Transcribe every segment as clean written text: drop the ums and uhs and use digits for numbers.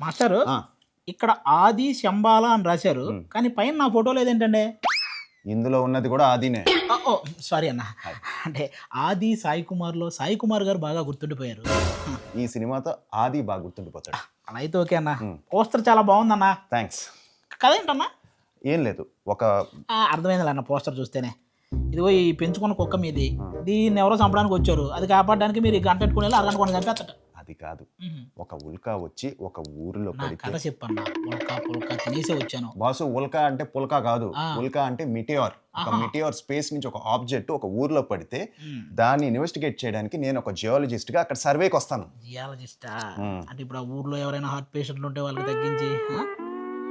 మాస్టారు ఇక్కడ ఆది శంబాల అని రాశారు, కానీ పైన నా ఫోటో లేదేంటండి? ఇందులో ఉన్నది కూడా ఆదినే. ఓ సారీ అన్న, అంటే ఆది సాయి కుమార్లో సాయి కుమార్ గారు బాగా గుర్తుండిపోయారు. ఈ సినిమాతో ఆది బాగా గుర్తుండిపోతాడు. అలా అయితే ఓకే అన్న. పోస్టర్ చాలా బాగుందన్న. థ్యాంక్స్. కథ ఏంటన్నా? ఏం లేదు, ఒక అర్థమైంది అన్న పోస్టర్ చూస్తేనే. ఇదిగో ఈ పెంచుకున్న కుక్క మీది, దీన్ని ఎవరో చంపడానికి వచ్చారు, అది కాపాడడానికి మీరు గంట పెట్టుకుని అరగంట కొన్ని చంపేస్తాడు. అది కాదు, ఒక ఉల్కా వచ్చి ఒక ఊరిలో పడితే. కథ చెప్పన్నా. ఉల్కా పుల్కా తినేసే వచ్చాను బాసు. ఉల్కా అంటే పుల్కా కాదు, ఉల్కా అంటే మిటియోర్. ఒక మిటియోర్ స్పేస్ నుంచి ఒక ఆబ్జెక్ట్ ఒక ఊర్లో పడితే దాన్ని ఇన్వెస్టిగేట్ చేయడానికి నేను ఒక జియాలజిస్ట్ గా అక్కడ సర్వేకి వస్తాను. జియాలజిస్టా? అంటే ఇప్పుడు ఆ ఊర్లో ఎవరైనా హార్ట్ పేషెంట్లు ఉంటే వాళ్ళకి తగ్గించి.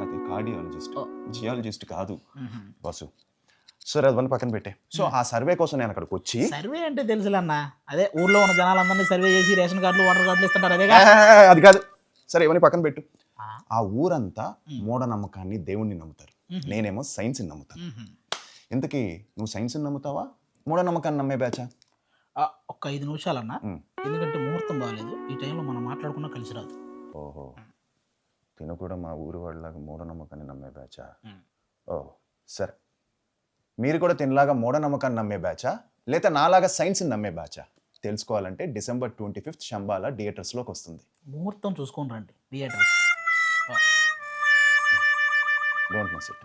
అది కార్డియాలజిస్ట్, జియాలజిస్ట్ కాదు బాసు. సరే అది పక్కన పెట్టే. సో ఆ సర్వే కోసం నేను అక్కడికి వచ్చి. సర్వే అంటే తెలుసులన్న, అదే ఊర్లో ఉన్న జనాలందరినీ సర్వే చేసి రేషన్ కార్డులు వాటర్ కార్డులు ఇస్తుంటారు, అదే అది కాదు. సరే ఇవన్నీ పక్కన పెట్టు. ఆ ఊరంతా మూఢనమ్మకాన్ని దేవుణ్ణి నమ్ముతారు, నేనేమో సైన్స్ని నమ్ముతాను. ఇంతకీ నువ్వు సైన్స్ని నమ్ముతావా మూఢనమ్మకాన్ని నమ్మే బ్యాచా? ఒక్క 5 నిమిషాలన్నా, ఎందుకంటే ముహూర్తం బాగాలేదు, ఈ టైంలో మనం మాట్లాడుకున్నా కలిసి రాదు. ఓహో, తిను కూడా మా ఊరి వాళ్ళలాగా మూఢనమ్మకాన్ని నమ్మే బ్యాచా? ఓ సరే, మీరు కూడా తినలాగా మూఢనమ్మకాన్ని నమ్మే బ్యాచా లేదా నాలాగా సైన్స్ని నమ్మే బ్యాచా? తెలుసుకోవాలంటే December 25th శంబాల థియేటర్స్లోకి వస్తుంది. ముహూర్తం చూసుకొని రండి థియేటర్స్. Don't miss it.